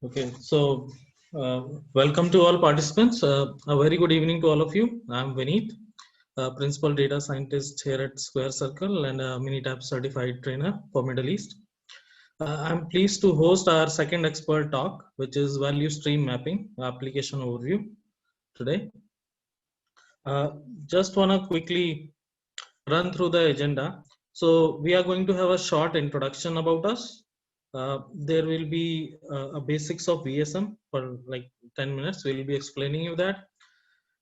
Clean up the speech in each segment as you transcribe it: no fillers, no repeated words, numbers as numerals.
Okay, so welcome to all participants. A very good evening to all of you. I'm Vineet, Principal Data Scientist here at Square Circle and a Minitab Certified Trainer for Middle East. I'm pleased to host our second expert talk, which is Value Stream Mapping Application Overview today. Just want to quickly run through the agenda. So we are going to have a short introduction about us. There will be a basics of VSM for like 10 minutes. We'll be explaining you that.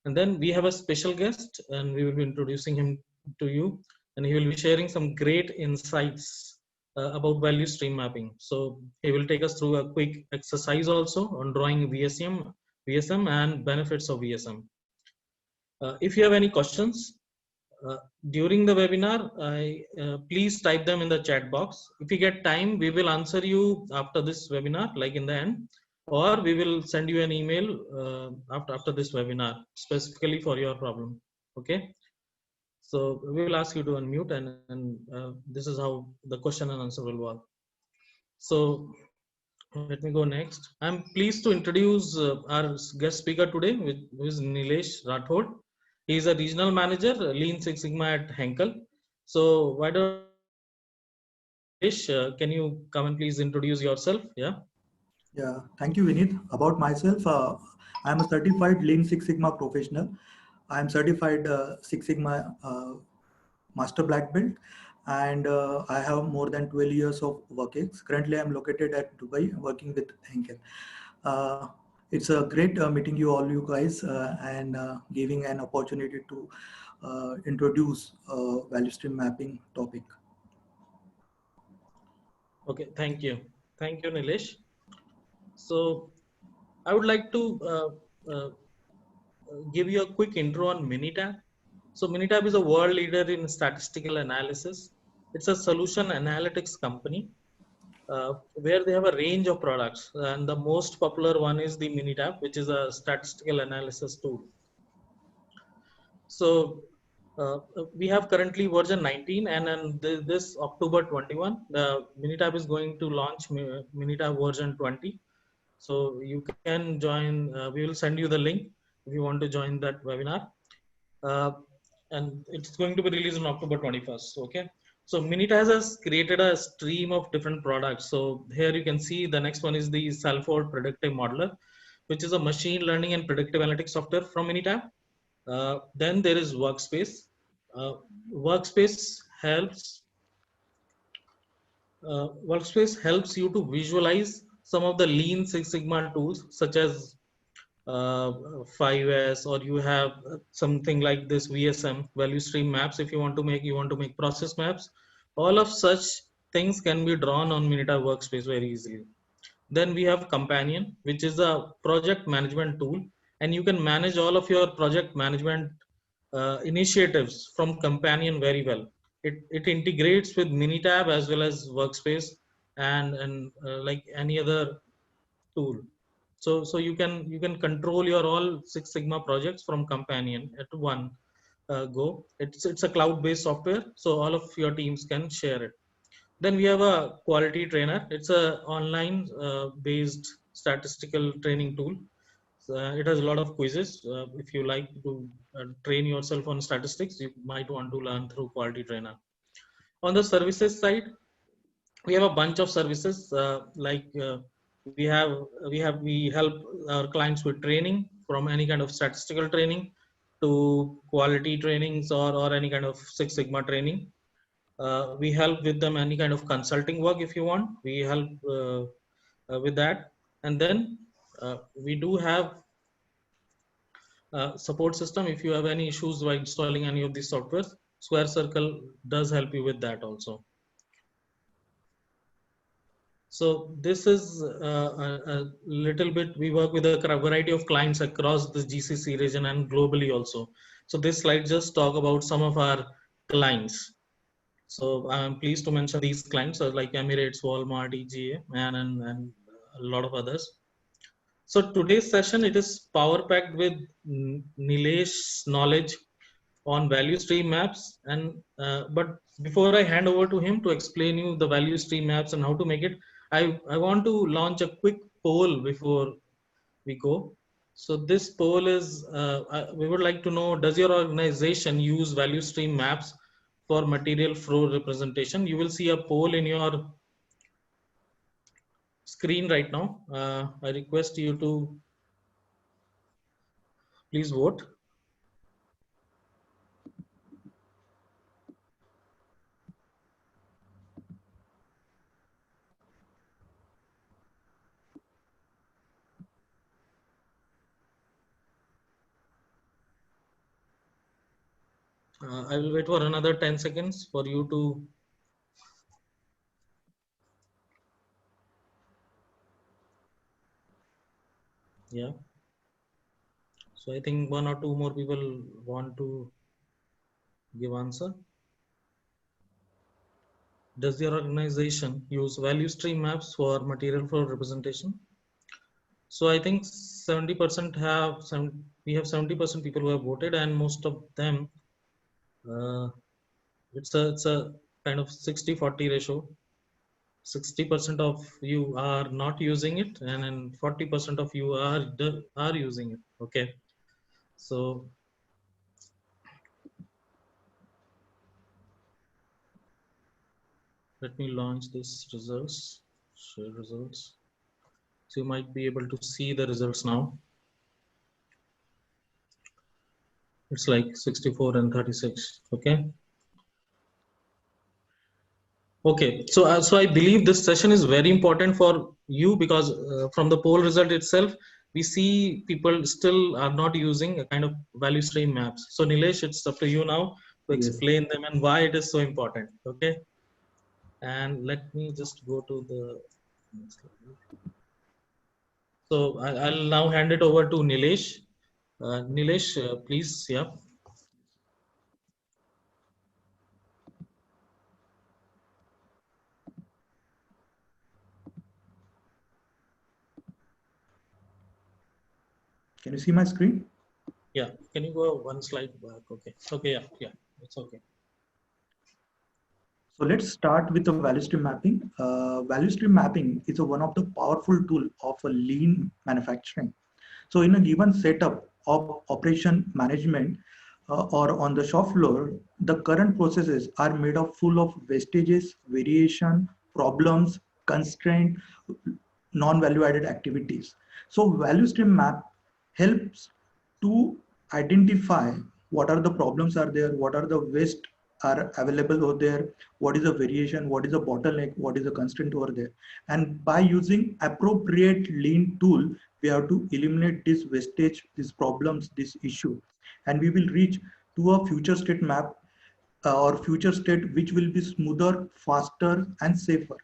And then we have a special guest and we will be introducing him to you. And he will be sharing some great insights about value stream mapping. So he will take us through a quick exercise also on drawing VSM and benefits of VSM. If you have any questions, during the webinar, please type them in the chat box. If we get time, we will answer you after this webinar, like in the end, or we will send you an email after this webinar, specifically for your problem. Okay. So we will ask you to unmute, and this is how the question and answer will work. So let me go next. I'm pleased to introduce our guest speaker today, who is Nilesh Rathod. He is a regional manager, Lean Six Sigma at Henkel. So why don't Nilesh, can you come and please introduce yourself? Yeah. Yeah, thank you, Vineet. About myself, I'm a certified Lean Six Sigma professional. I'm certified Six Sigma Master Black Belt, and I have more than 12 years of work experience. Currently, I'm located at Dubai, working with Henkel. It's a great meeting you all, you guys, and giving an opportunity to introduce value stream mapping topic. Okay, thank you, Nilesh. So I would like to give you a quick intro on Minitab. So Minitab is a world leader in statistical analysis. It's a solution analytics company where they have a range of products, and the most popular one is the Minitab, which is a statistical analysis tool. So we have currently version 19, and then this October 21, the Minitab is going to launch Minitab version 20. So you can join. We will send you the link if you want to join that webinar. And it's going to be released on October 21st. Okay. So Minitab has created a stream of different products. So here you can see the next one is the Salford Predictive Modeler, which is a machine learning and predictive analytics software from Minitab. Then there is Workspace. Workspace helps you to visualize some of the Lean Six Sigma tools, such as 5S, or you have something like this VSM, value stream maps. If you want to make process maps, all of such things can be drawn on Minitab Workspace very easily. Then we have Companion, which is a project management tool, and you can manage all of your project management initiatives from Companion very well. It integrates with Minitab as well as Workspace and like any other tool. So you can control your all Six Sigma projects from Companion at one go. It's a cloud-based software, so all of your teams can share it. Then we have a Quality Trainer. It's a online based statistical training tool. It has a lot of quizzes. If you like to train yourself on statistics, you might want to learn through Quality Trainer. On the services side, we have a bunch of services we help our clients with training, from any kind of statistical training to quality trainings or any kind of Six Sigma training. We help with them any kind of consulting work if you want. We help with that, and then we do have support system. If you have any issues while installing any of these softwares, Square Circle does help you with that also. So this is a little bit, we work with a variety of clients across the GCC region and globally also. So this slide just talk about some of our clients. So I'm pleased to mention these clients like Emirates, Walmart, EGA, and a lot of others. So today's session, it is power packed with Nilesh's knowledge on value stream maps. And but before I hand over to him to explain you the value stream maps and how to make it, I want to launch a quick poll before we go. So this poll is, we would like to know, does your organization use value stream maps for material flow representation? You will see a poll in your screen right now. I request you to please vote. I will wait for another 10 seconds for you to. Yeah. So I think one or two more people want to give answer. Does your organization use value stream maps for material flow representation? So I think 70% have some. We have 70% people who have voted, and most of them, uh, it's a kind of 60-40 ratio. 60% of you are not using it, and then 40% of you are using it. Okay, so let me launch this results. Share results. So you might be able to see the results now. It's like 64 and 36. Okay. Okay, so I believe this session is very important for you because from the poll result itself, we see people still are not using a kind of value stream maps. So Nilesh, it's up to you now to Yes. explain them and why it is so important. Okay, and let me just go to the next slide. So I'll now hand it over to Nilesh. Nilesh, please, yeah. Can you see my screen? Yeah, can you go one slide back? Okay, okay, yeah, it's okay. So let's start with the value stream mapping. Value stream mapping is one of the powerful tool of a lean manufacturing. So in a given setup of operation management or on the shop floor, the current processes are made of full of wastages, variation, problems, constraint, non-value added activities. So value stream map helps to identify what are the problems are there, what are the waste are available over there, what is the variation, what is the bottleneck, what is the constraint over there. And by using appropriate lean tool, we have to eliminate this wastage, these problems, this issue. And we will reach to a future state map or future state which will be smoother, faster and safer,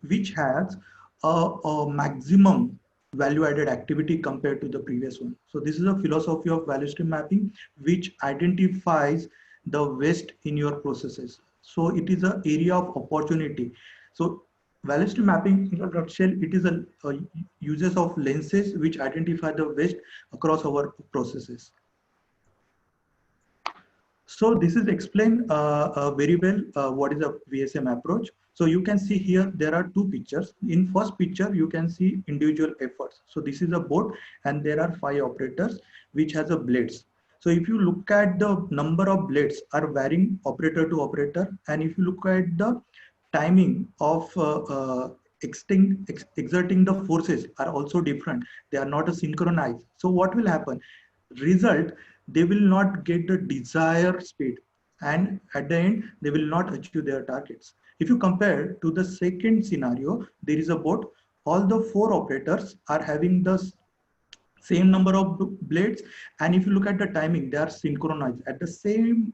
which has a maximum value added activity compared to the previous one. So this is a philosophy of value stream mapping which identifies the waste in your processes. So it is an area of opportunity. So value stream mapping in a nutshell, it is a uses of lenses which identify the waste across our processes. So this is explained very well what is a VSM approach. So you can see here there are two pictures. In first picture you can see individual efforts. So this is a board and there are 5 operators which has a blades. So if you look at the number of blades are varying operator to operator, and if you look at the timing of exerting the forces are also different. They are not synchronized. So what will happen? Result, they will not get the desired speed, and at the end they will not achieve their targets. If you compare to the second scenario, there is a boat, all the 4 operators are having the same number of blades, and if you look at the timing, they are synchronized at the same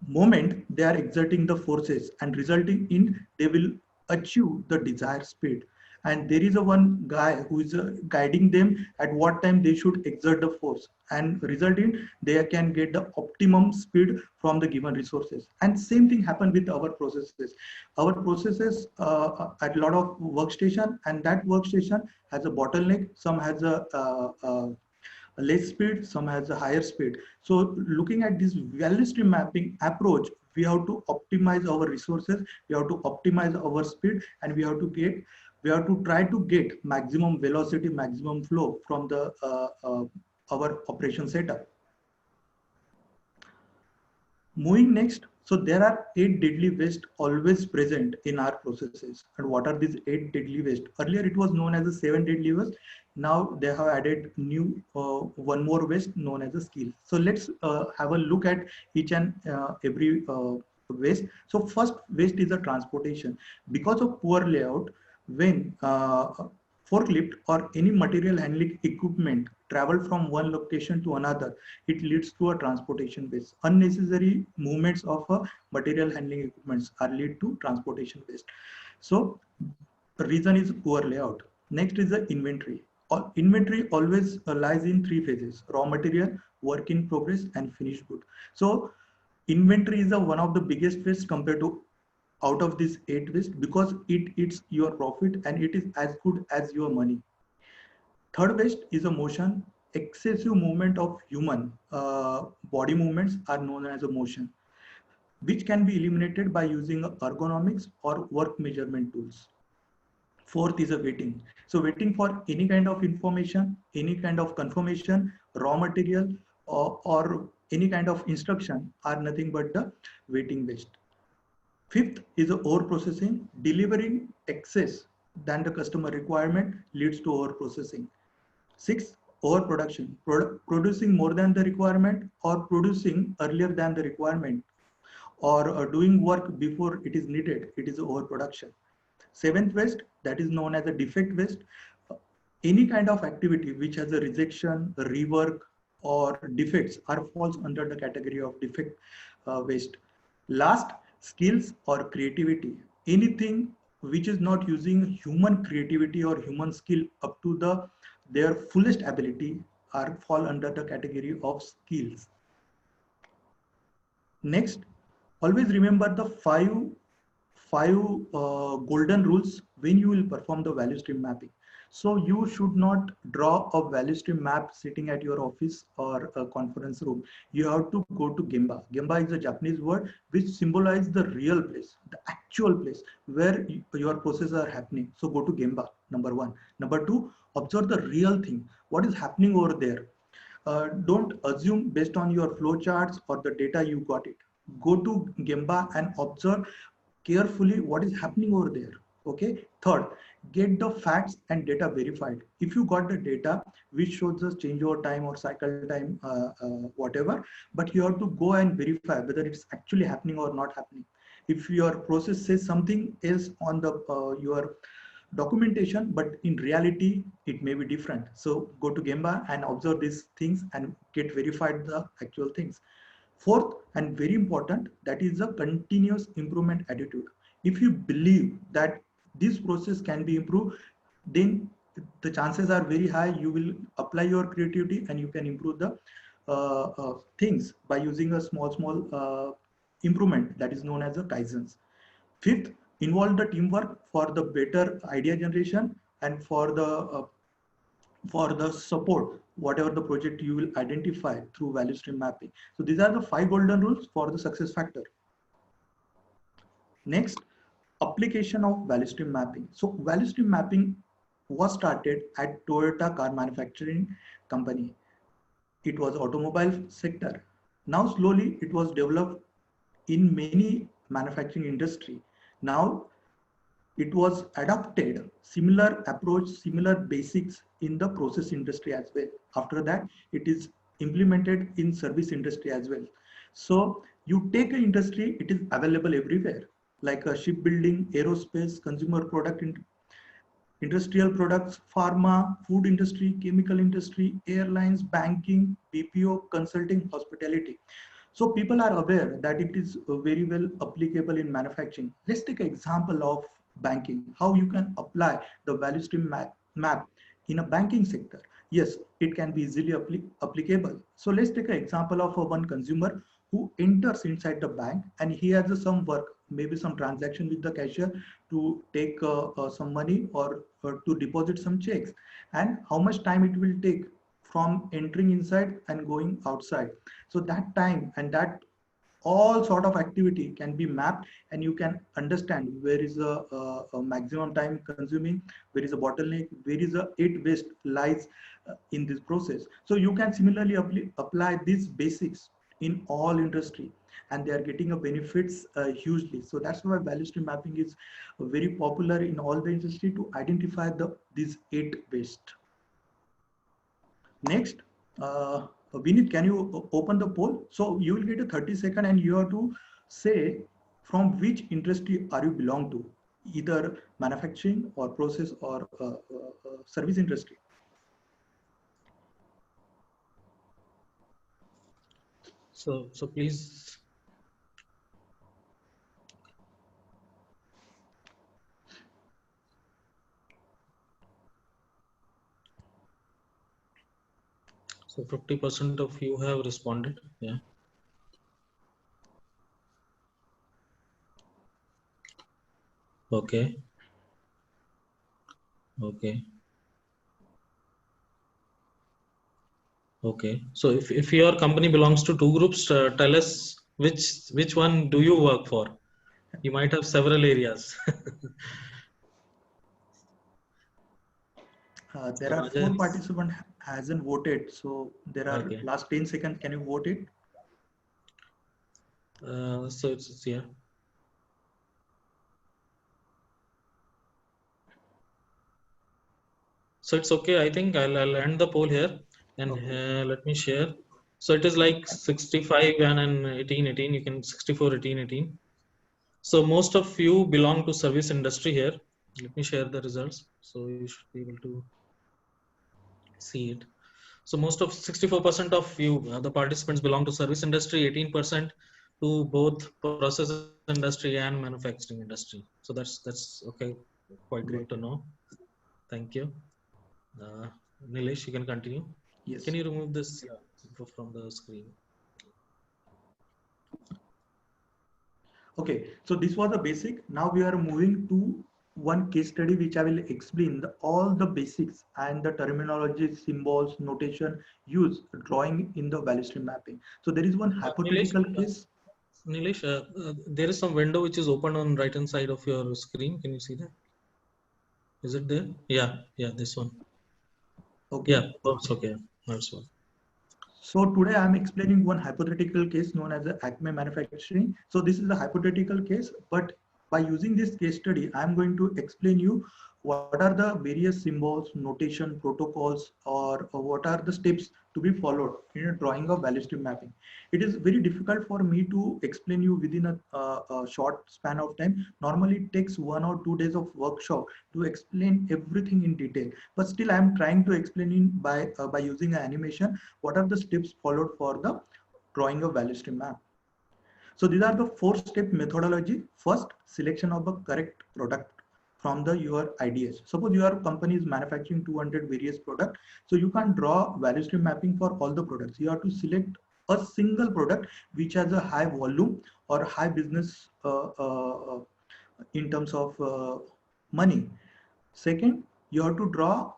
moment. They are exerting the forces and resulting in they will achieve the desired speed. And there is a one guy who is guiding them at what time they should exert the force, and result in they can get the optimum speed from the given resources. And same thing happen with our processes. Our processes at a lot of workstation, and that workstation has a bottleneck, some has a less speed, some has a higher speed. So looking at this value stream mapping approach, we have to optimize our resources, we have to optimize our speed, and we have to get We have to try to get maximum velocity, maximum flow from the our operation setup. Moving next, so there are 8 deadly waste always present in our processes. And what are these 8 deadly waste? Earlier it was known as the 7 deadly waste. Now they have added new one more waste known as a skill. So let's have a look at each and every waste. So first waste is the transportation. Because of poor layout, when forklift or any material handling equipment travel from one location to another, it leads to a transportation waste. Unnecessary movements of material handling equipments are lead to transportation waste. So the reason is poor layout. Next is the inventory. Inventory always lies in 3 phases: raw material, work in progress, and finished good. So inventory is one of the biggest waste compared to out of this 8 waste, because it eats your profit and it is as good as your money. Third waste is a motion. Excessive movement of human body movements are known as a motion, which can be eliminated by using ergonomics or work measurement tools. Fourth is a waiting. So waiting for any kind of information, any kind of confirmation, raw material, or any kind of instruction are nothing but the waiting waste. Fifth is the over processing. Delivering excess than the customer requirement leads to over processing. Sixth, overproduction. Producing more than the requirement, or producing earlier than the requirement, or doing work before it is needed. It is overproduction. Seventh waste, that is known as a defect waste. Any kind of activity which has a rejection, rework, or defects are falls under the category of defect waste. Last, skills or creativity. Anything which is not using human creativity or human skill up to their fullest ability are fall under the category of skills. Next, always remember the five golden rules when you will perform the value stream mapping. So you should not draw a value stream map sitting at your office or a conference room. You have to go to Gemba. Gemba is a Japanese word which symbolizes the real place, the actual place where your processes are happening. So go to Gemba, number one. Number two, observe the real thing. What is happening over there? Don't assume based on your flowcharts or the data you got it. Go to Gemba and observe carefully what is happening over there. Okay. Third, get the facts and data verified. If you got the data which shows the changeover time or cycle time, whatever, but you have to go and verify whether it's actually happening or not happening. If your process says something else on the your documentation, but in reality it may be different. So go to Gemba and observe these things and get verified the actual things. Fourth and very important, that is a continuous improvement attitude. If you believe that this process can be improved, then the chances are very high you will apply your creativity and you can improve the things by using a small improvement that is known as a Kaizens. Fifth, involve the teamwork for the better idea generation and for the support, whatever the project you will identify through value stream mapping. So these are the 5 golden rules for the success factor. Next, application of value stream mapping. So value stream mapping was started at Toyota car manufacturing company. It was automobile sector. Now slowly it was developed in many manufacturing industry. Now it was adopted similar approach, similar basics in the process industry as well. After that, it is implemented in service industry as well. So you take an industry, it is available everywhere, like a shipbuilding, aerospace, consumer product, industrial products, pharma, food industry, chemical industry, airlines, banking, BPO, consulting, hospitality. So people are aware that it is very well applicable in manufacturing. Let's take an example of banking, how you can apply the value stream map in a banking sector. Yes, it can be easily applicable. So let's take an example of one consumer who enters inside the bank and he has some work, maybe some transaction with the cashier to take some money or to deposit some checks, and how much time it will take from entering inside and going outside. So that time and that all sort of activity can be mapped, and you can understand where is a maximum time consuming, where is a bottleneck, where is a it waste lies in this process. So you can similarly apply these basics in all industry, and they are getting a benefits hugely. So that's why value stream mapping is very popular in all the industry to identify these 8 waste. Next, Vinit, can you open the poll? So you will get a 30-second, and you have to say from which industry are you belong to, either manufacturing or process or service industry. So please. So 50% of you have responded. Yeah. Okay. Okay. Okay. So if your company belongs to two groups, tell us which one do you work for? You might have several areas. There So are 4 Rajesh. participants hasn't voted, so there are Okay. last 10 seconds. Can you vote it? So it's yeah. So it's okay. I think I'll end the poll here, and Okay. let me share. So it is like 65 and 18, 18. You can 64, 18, 18. So most of you belong to service industry here. Let me share the results. So you should be able to see it. So most of 64% of you, the participants belong to service industry, 18% to both process industry and manufacturing industry. So that's okay. Quite good Great. to know. Thank you. Uh, Nilesh, you can continue. Yes. Can you remove this info from the screen? Okay, so this was the basic. Now we are moving to one case study which I will explain all the basics and the terminology, symbols, notation used drawing in the value stream mapping. So there is one Nilesh, hypothetical case. Nilesh, there is some window which is open on right hand side of your screen. Can you see that? Is it there? Yeah, this one. Okay. Yeah, that's okay. That's one. So today I'm explaining one hypothetical case known as the Acme manufacturing. So this is a hypothetical case, but by using this case study, I'm going to explain you what are the various symbols, notation, protocols, or what are the steps to be followed in a drawing of value stream mapping. It is very difficult for me to explain you within a short span of time. Normally it takes 1 or 2 days of workshop to explain everything in detail, but still I'm trying to explain in by using an animation what are the steps followed for the drawing a value stream map. So these are the 4-step methodology. First, selection of the correct product from the your IDS. Suppose your company is manufacturing 200 various products, so you can't draw value stream mapping for all the products. You have to select a single product which has a high volume or high business in terms of money. Second, you have to draw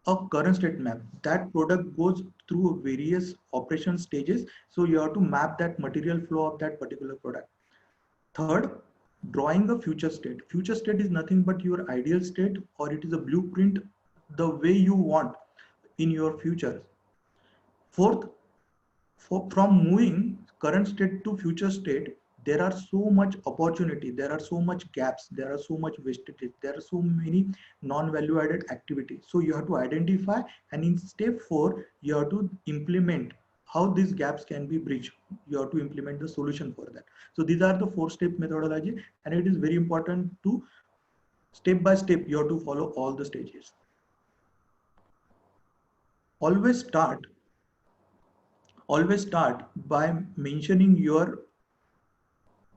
a current state map. That product goes through various operation stages, so you have to map that material flow of that particular product. Third, drawing a future state. Future state is nothing but your ideal state, or it is a blueprint the way you want in your future. Fourth, from moving current state to future state, there are so much opportunity, there are so much gaps, there are so much wastage, there are so many non-value added activities. So you have to identify, and in step 4 you have to implement how these gaps can be bridged. You have to implement the solution for that. So these are the 4-step methodology, and it is very important to step by step you have to follow all the stages. Always start by mentioning your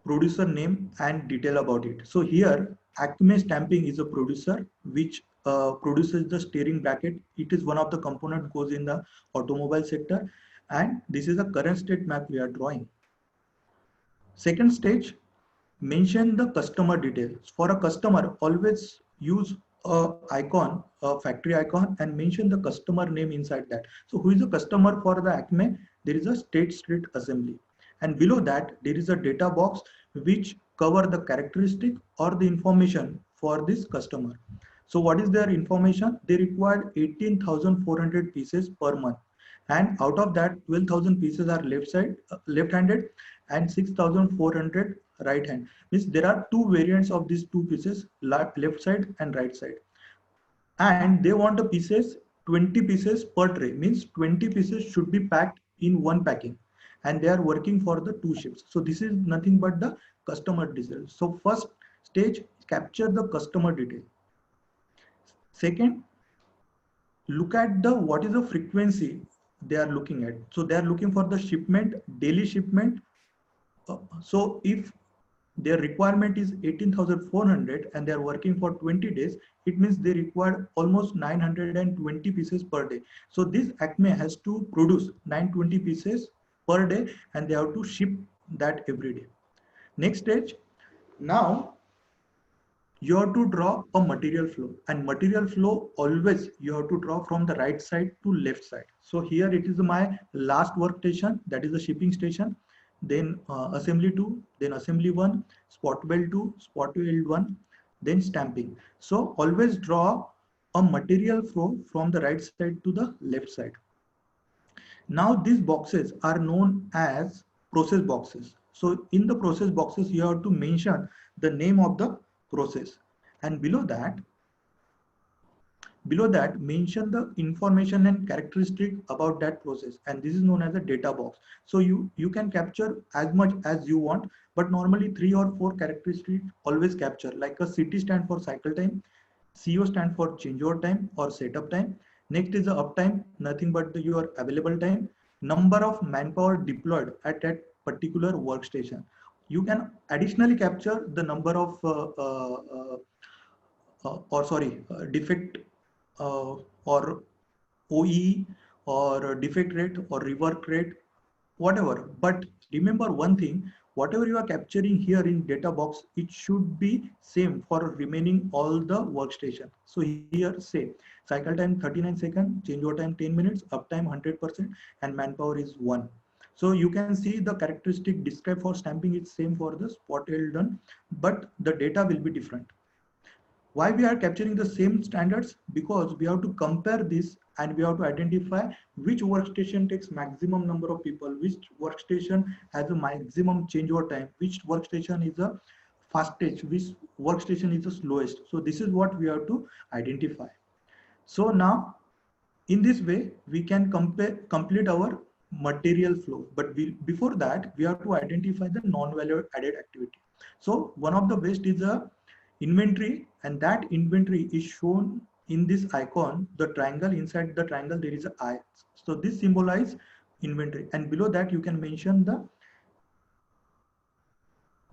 producer name and detail about it. So here Acme Stamping is a producer which produces the steering bracket. It is one of the component goes in the automobile sector, and this is a current state map we are drawing. Second stage, mention the customer details. For a customer, always use a factory icon, and mention the customer name inside that. So who is the customer for the Acme? There is a State Street Assembly. And below that, there is a data box which cover the characteristic or the information for this customer. So what is their information? They required 18,400 pieces per month. And out of that, 12,000 pieces are left-handed, and 6,400 right hand. Means there are two variants of these two pieces, left side and right side. And they want the pieces, 20 pieces per tray, means 20 pieces should be packed in one packing, and they are working for the two shifts. So this is nothing but the customer detail. So first stage, capture the customer detail. Second, look at the what is the frequency they are looking at. So they are looking for the shipment, daily shipment. So if their requirement is 18,400 and they are working for 20 days, it means they require almost 920 pieces per day. So this Acme has to produce 920 pieces per day, and they have to ship that every day. Next stage, now you have to draw a material flow, and material flow always you have to draw from the right side to left side. So here it is my last workstation, that is the shipping station, then assembly 2, then assembly 1, spot weld 2, spot weld 1, then stamping. So always draw a material flow from the right side to the left side. Now these boxes are known as process boxes. So in the process boxes, you have to mention the name of the process, and below that mention the information and characteristic about that process, and this is known as a data box. So you can capture as much as you want, but normally 3 or 4 characteristics always capture, like a CT stand for cycle time, CO stand for changeover time or setup time. Next is the uptime, nothing but your available time, number of manpower deployed at that particular workstation. You can additionally capture the number of defect or OE or defect rate or rework rate, whatever. But remember one thing, whatever you are capturing here in data box, it should be same for remaining all the workstation. So here say cycle time 39 seconds, changeover time 10 minutes, uptime 100%, and manpower is 1. So you can see the characteristic described for stamping is same for the spot weld done, but the data will be different. Why we are capturing the same standards? Because we have to compare this, and we have to identify which workstation takes maximum number of people, which workstation has a maximum changeover time, which workstation is the fastest, which workstation is the slowest. So this is what we have to identify. So now in this way we can complete our material flow, but before that we have to identify the non-value added activity. So one of the best is a inventory, and that inventory is shown in this icon, the triangle. Inside the triangle there is a eye, so this symbolizes inventory, and below that you can mention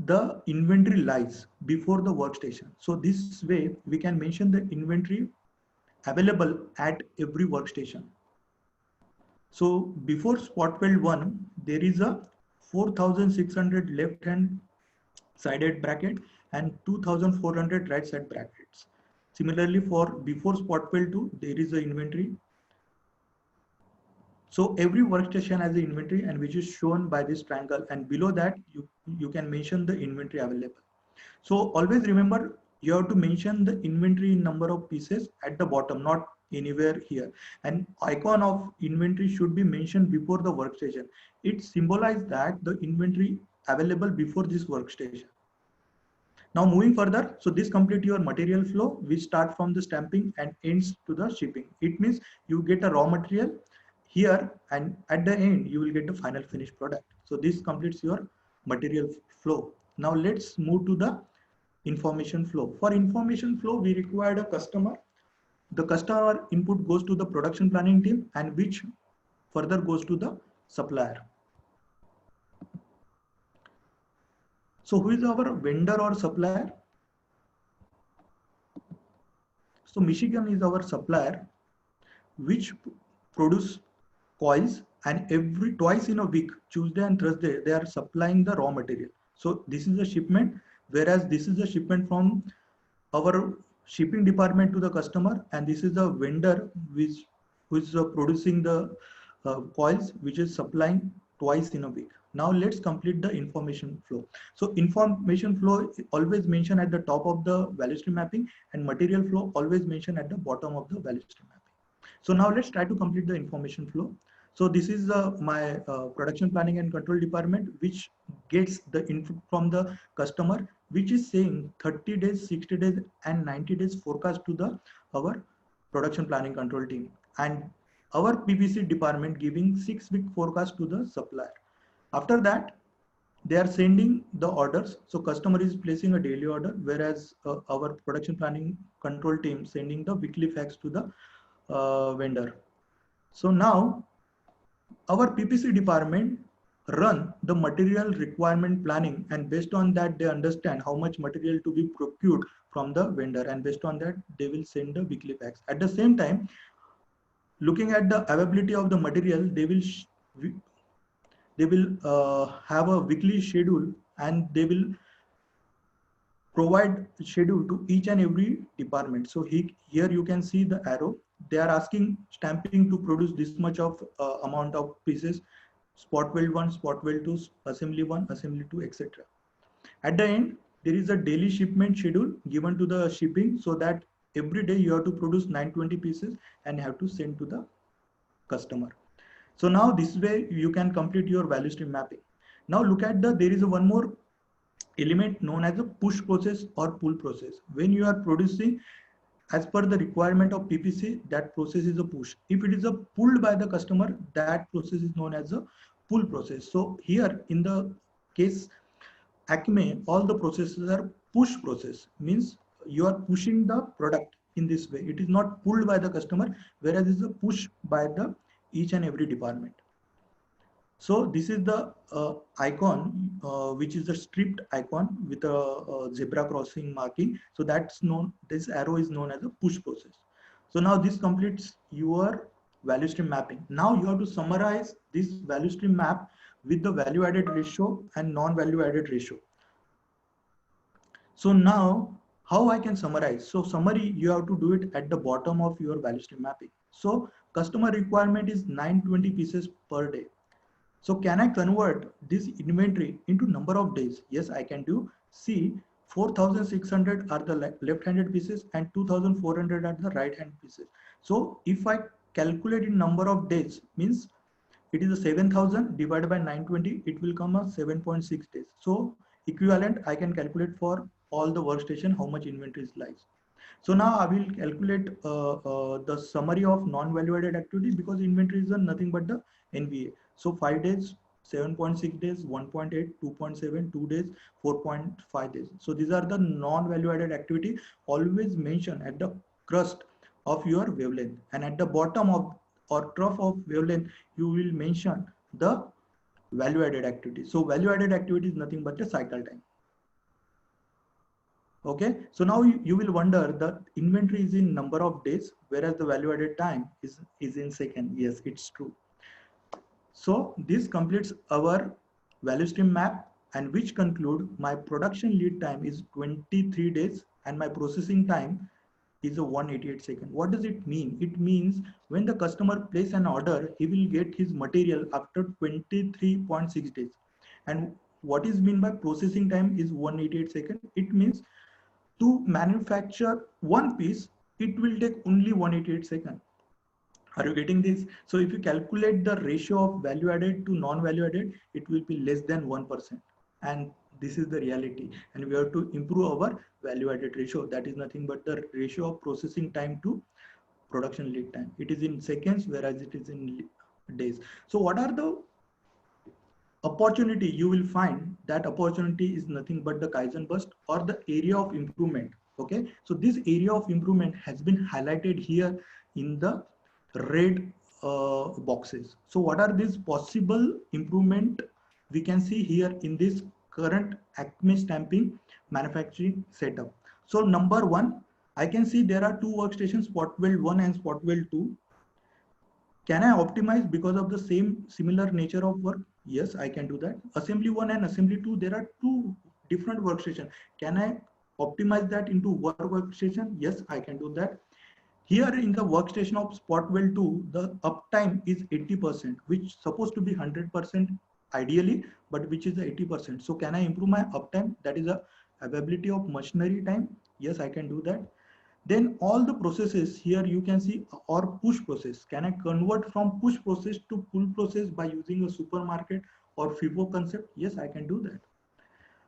the inventory lies before the workstation. So this way we can mention the inventory available at every workstation. So before spot weld 1, there is a 4,600 left hand sided bracket and 2,400 right side brackets. Similarly, for before spot weld 2, there is the inventory. So every workstation has the inventory, and which is shown by this triangle, and below that you can mention the inventory available. So always remember, you have to mention the inventory number of pieces at the bottom, not anywhere here. And icon of inventory should be mentioned before the workstation. It symbolizes that the inventory available before this workstation. Now moving further, so this complete your material flow, which start from the stamping and ends to the shipping. It means you get a raw material here, and at the end you will get the final finished product. So this completes your material flow. Now let's move to the information flow. For information flow, we required a customer. The customer input goes to the production planning team, and which further goes to the supplier. So who is our vendor or supplier? So Michigan is our supplier, which produce coils, and every twice in a week, Tuesday and Thursday, they are supplying the raw material. So this is a shipment, whereas this is a shipment from our shipping department to the customer, and this is the vendor who is producing the coils, which is supplying twice in a week. Now let's complete the information flow. So information flow always mentioned at the top of the value stream mapping, and material flow always mentioned at the bottom of the value stream mapping. So now let's try to complete the information flow. So this is my production planning and control department, which gets the info from the customer, which is saying 30 days, 60 days, and 90 days forecast to the our production planning control team, and our PPC department giving 6-week forecast to the supplier. After that, they are sending the orders. So customer is placing a daily order, whereas our production planning control team sending the weekly facts to the vendor. So now our PPC department run the material requirement planning, and based on that they understand how much material to be procured from the vendor, and based on that they will send the weekly packs. At the same time, looking at the availability of the material, they will have a weekly schedule, and they will provide schedule to each and every department. So here you can see the arrow. They are asking stamping to produce this much of amount of pieces, spot weld 1, spot weld 2, assembly 1, assembly 2, etc. At the end, there is a daily shipment schedule given to the shipping, so that every day you have to produce 920 pieces and have to send to the customer. So now this way you can complete your value stream mapping. Now look at there is one more element known as a push process or pull process. When you are producing as per the requirement of PPC, that process is a push. If it is a pulled by the customer, that process is known as a pull process. So here in the case Acme, all the processes are push process, means you are pushing the product in this way. It is not pulled by the customer, whereas it is a push by the each and every department. So this is the icon, which is a stripped icon with a zebra crossing marking. So that's known, this arrow is known as a push process. So now this completes your value stream mapping. Now you have to summarize this value stream map with the value added ratio and non-value added ratio. So now how I can summarize? So summary, you have to do it at the bottom of your value stream mapping. So customer requirement is 920 pieces per day. So can I convert this inventory into number of days? Yes, I can do. See, 4,600 are the left-handed pieces and 2,400 are the right-hand pieces. So if I calculate in number of days, means it is a 7,000 divided by 920, it will come as 7.6 days. So equivalent, I can calculate for all the workstation how much inventory is lies. So now I will calculate the summary of non-value added activity, because inventory is nothing but the NVA. So 5 days, 7.6 days, 1.8, 2.7, 2 days, 4.5 days. So these are the non-value added activity always mentioned at the crust of your wavelength, and at the bottom of or trough of wavelength you will mention the value added activity. So value added activity is nothing but the cycle time. Okay, so now you will wonder that inventory is in number of days, whereas the value added time is in second. Yes, it's true. So this completes our value stream map, and which conclude my production lead time is 23 days and my processing time is a 188 second. What does it mean? It means when the customer place an order, he will get his material after 23.6 days. And what is mean by processing time is 188 second. It means to manufacture one piece, it will take only 188 seconds. Are you getting this? So if you calculate the ratio of value added to non-value added, it will be less than 1%. And this is the reality. And we have to improve our value added ratio. That is nothing but the ratio of processing time to production lead time. It is in seconds, whereas it is in days. So what are the opportunity you will find? That opportunity is nothing but the Kaizen burst or the area of improvement. Okay, so this area of improvement has been highlighted here in the red boxes. So what are these possible improvement we can see here in this current Acme stamping manufacturing setup? So number one, I can see there are two workstations, spot weld 1 and spot weld 2. Can I optimize because of the similar nature of work? Yes, I can do that. Assembly 1 and assembly 2, there are two different workstations. Can I optimize that into one workstation? Yes, I can do that. Here in the workstation of spot weld 2, the uptime is 80%, which supposed to be 100% ideally, but which is the 80%. So can I improve my uptime? That is a availability of machinery time. Yes, I can do that. Then all the processes here you can see, or push process. Can I convert from push process to pull process by using a supermarket or FIFO concept? Yes, I can do that.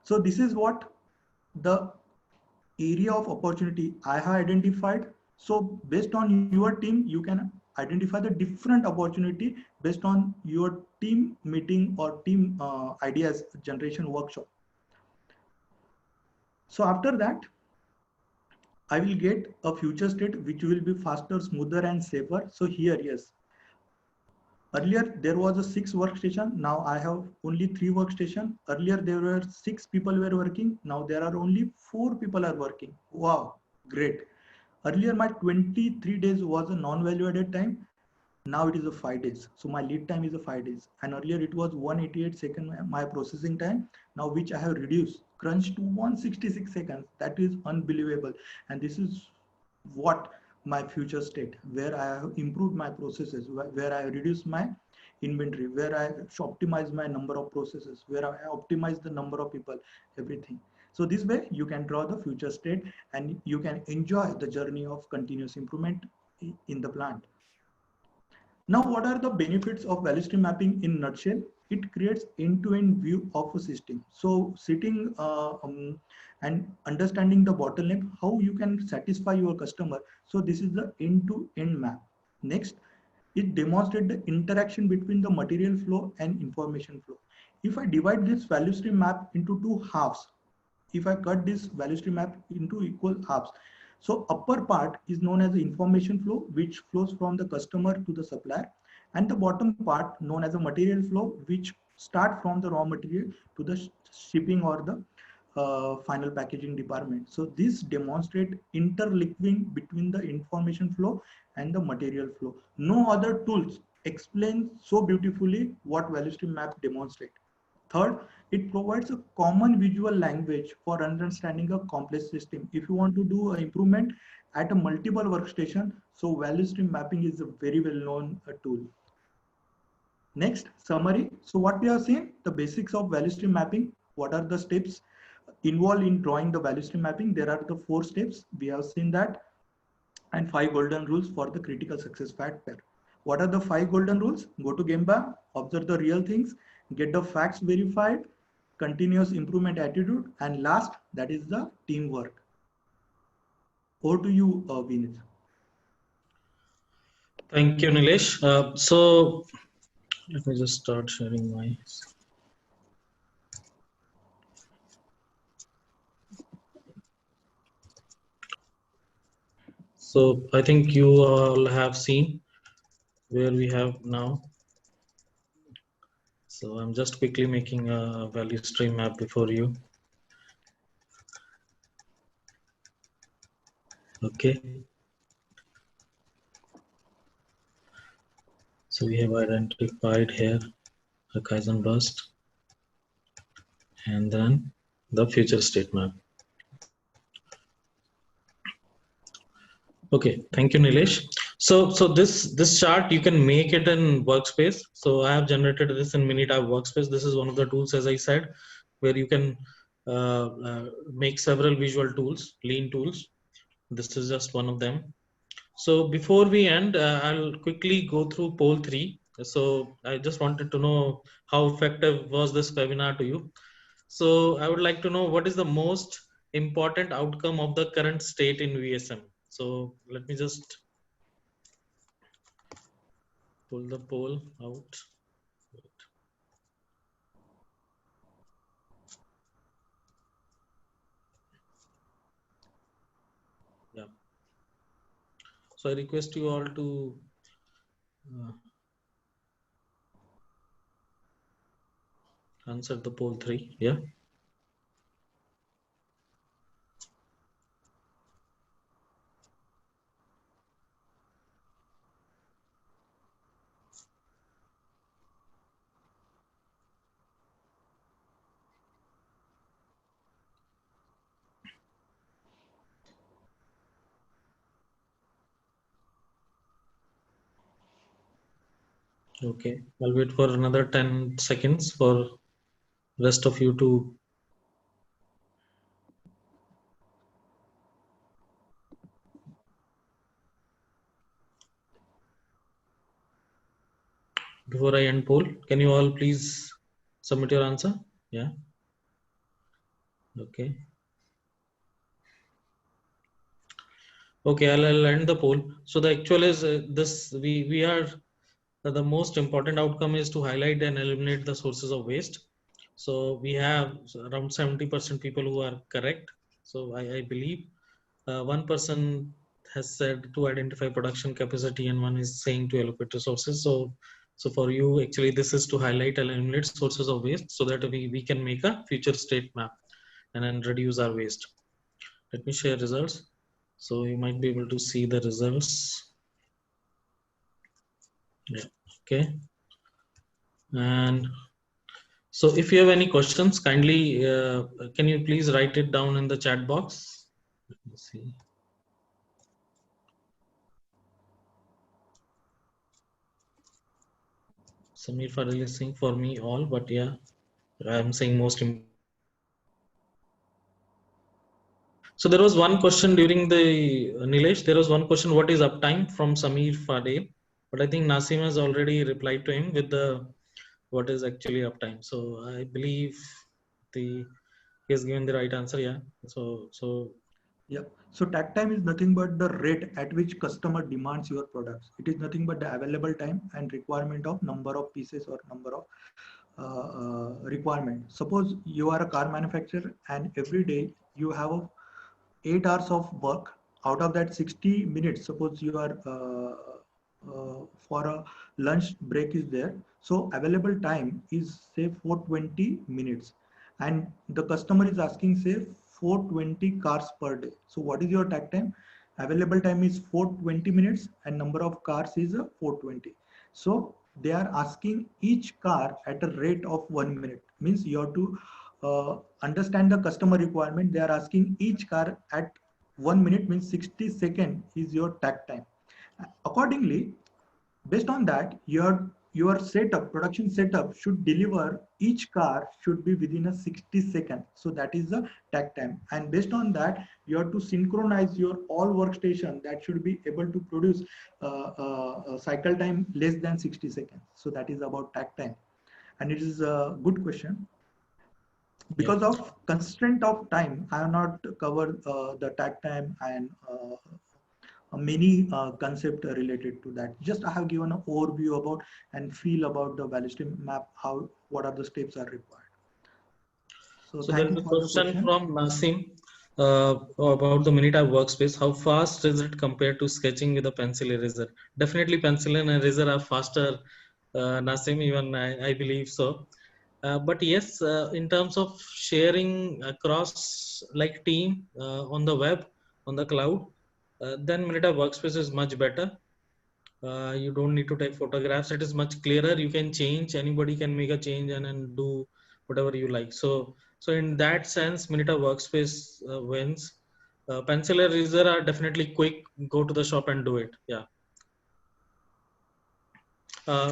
So this is what the area of opportunity I have identified. So based on your team, you can identify the different opportunity based on your team meeting or team ideas generation workshop. So after that, I will get a future state which will be faster, smoother, and safer. So here, yes, earlier there was a 6 workstation. Now I have only 3 workstation. Earlier there were 6 people were working. Now there are only 4 people are working. Wow, great. Earlier my 23 days was a non-value added time. Now it is a 5 days. So my lead time is a 5 days. And earlier it was 188 second my processing time. Now which I have reduced, crunched to 166 seconds. That is unbelievable. And this is what my future state, where I have improved my processes, where I reduce my inventory, where I optimize my number of processes, where I optimize the number of people, everything. So this way you can draw the future state and you can enjoy the journey of continuous improvement in the plant. Now, what are the benefits of value stream mapping in nutshell? It creates end-to-end view of a system. So sitting and understanding the bottleneck, how you can satisfy your customer. So this is the end-to-end map. Next, it demonstrates the interaction between the material flow and information flow. If I divide this value stream map into two halves, if I cut this value stream map into equal halves, so upper part is known as the information flow, which flows from the customer to the supplier, and the bottom part known as a material flow, which start from the raw material to the shipping or the final packaging department. So this demonstrate interlinking between the information flow and the material flow. No other tools explain so beautifully what value stream map demonstrate. Third, it provides a common visual language for understanding a complex system. If you want to do an improvement at a multiple workstation, so value stream mapping is a very well-known tool. Next, summary. So what we have seen, the basics of value stream mapping. What are the steps involved in drawing the value stream mapping? There are the 4 steps. We have seen that, and 5 golden rules for the critical success factor. What are the 5 golden rules? Go to Gemba, observe the real things, get the facts verified, continuous improvement attitude, and last, that is the teamwork. Over to you, Vinith. Thank you, Nilesh. So let me just start sharing my. So I think you all have seen where we have now. So I'm just quickly making a value stream map before you. Okay. So we have identified here the Kaizen burst and then the future state map. Okay, thank you, Nilesh. So this chart you can make it in Workspace. So I have generated this in Minitab Workspace. This is one of the tools, as I said, where you can make several visual tools, lean tools. This is just one of them. So before we end, I'll quickly go through poll 3. So I just wanted to know how effective was this webinar to you. So I would like to know what is the most important outcome of the current state in VSM. So let me just pull the poll out. Yeah. So I request you all to answer the poll 3. Yeah. Okay, I'll wait for another 10 seconds for rest of you to. Before I end poll, can you all please submit your answer? Yeah. Okay. Okay, I'll end the poll. So the actual is this: we are the most important outcome is to highlight and eliminate the sources of waste. So we have around 70% people who are correct. So I believe 1% has said to identify production capacity, and one is saying to allocate resources. So for you, actually, this is to highlight and eliminate sources of waste so that we can make a future state map and then reduce our waste. Let me share results. So you might be able to see the results. Yeah. Okay. And so if you have any questions, kindly, can you please write it down in the chat box? Let me see. Samir Fadil is saying for me all, but yeah, I'm saying most important. So there was one question during the Nilesh. There was one question: what is uptime from Samir Fadil? But I think Nasim has already replied to him with the what is actually uptime. So I believe he has given the right answer. Yeah. So Yeah. So takt time is nothing but the rate at which customer demands your products. It is nothing but the available time and requirement of number of pieces or number of requirement. Suppose you are a car manufacturer and every day you have 8 hours of work. Out of that 60 minutes, suppose you are for a lunch break is there. So available time is say 420 minutes and the customer is asking say 420 cars per day. So what is your takt time? Available time is 420 minutes and number of cars is 420. So they are asking each car at a rate of 1 minute. Means you have to understand the customer requirement. They are asking each car at 1 minute, means 60 seconds is your takt time. Accordingly, based on that, your setup, production setup should deliver each car should be within a 60 second. So that is the takt time. And based on that, you have to synchronize your all workstation that should be able to produce cycle time less than 60 seconds. So that is about takt time. And it is a good question. yeah. Because of constraint of time, I have not covered the takt time and many concept related to that. Just I have given an overview about and feel about the value stream map, how what are the steps are required. So So there thank is you a for the question question. from Nasim about the Minitab workspace. How fast is it compared to sketching with a pencil eraser? Definitely pencil and eraser are faster, Nasim, even I believe so. But yes, in terms of sharing across like team on the web, on the cloud, then Minitab workspace is much better. You don't need to take photographs. It is much clearer. You can change. Anybody can make a change and do whatever you like. So in that sense, Minita Workspace wins. Pencil eraser are definitely quick. Go to the shop and do it. Yeah.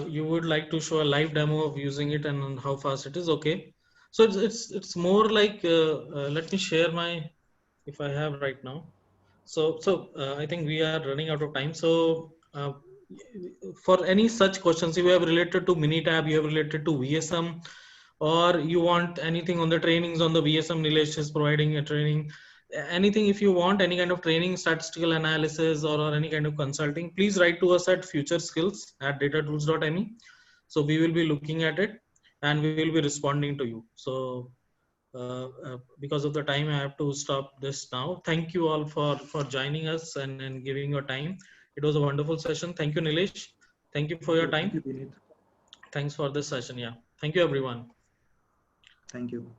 You would like to show a live demo of using it and how fast it is. Okay. So it's more like let me share my if I have right now. So I think we are running out of time. So for any such questions, if you have related to Minitab, you have related to VSM, or you want anything on the trainings on the VSM, Nilesh is providing a training, anything if you want, any kind of training, statistical analysis, or any kind of consulting, please write to us at futureskills@datatools.me. So we will be looking at it and we will be responding to you. So because of the time, I have to stop this now. Thank you all for joining us and giving your time. It was a wonderful session. Thank you, Nilesh. Thank you for your Thank time. you, Vineet. Thanks for this session. Yeah. Thank you, everyone. Thank you.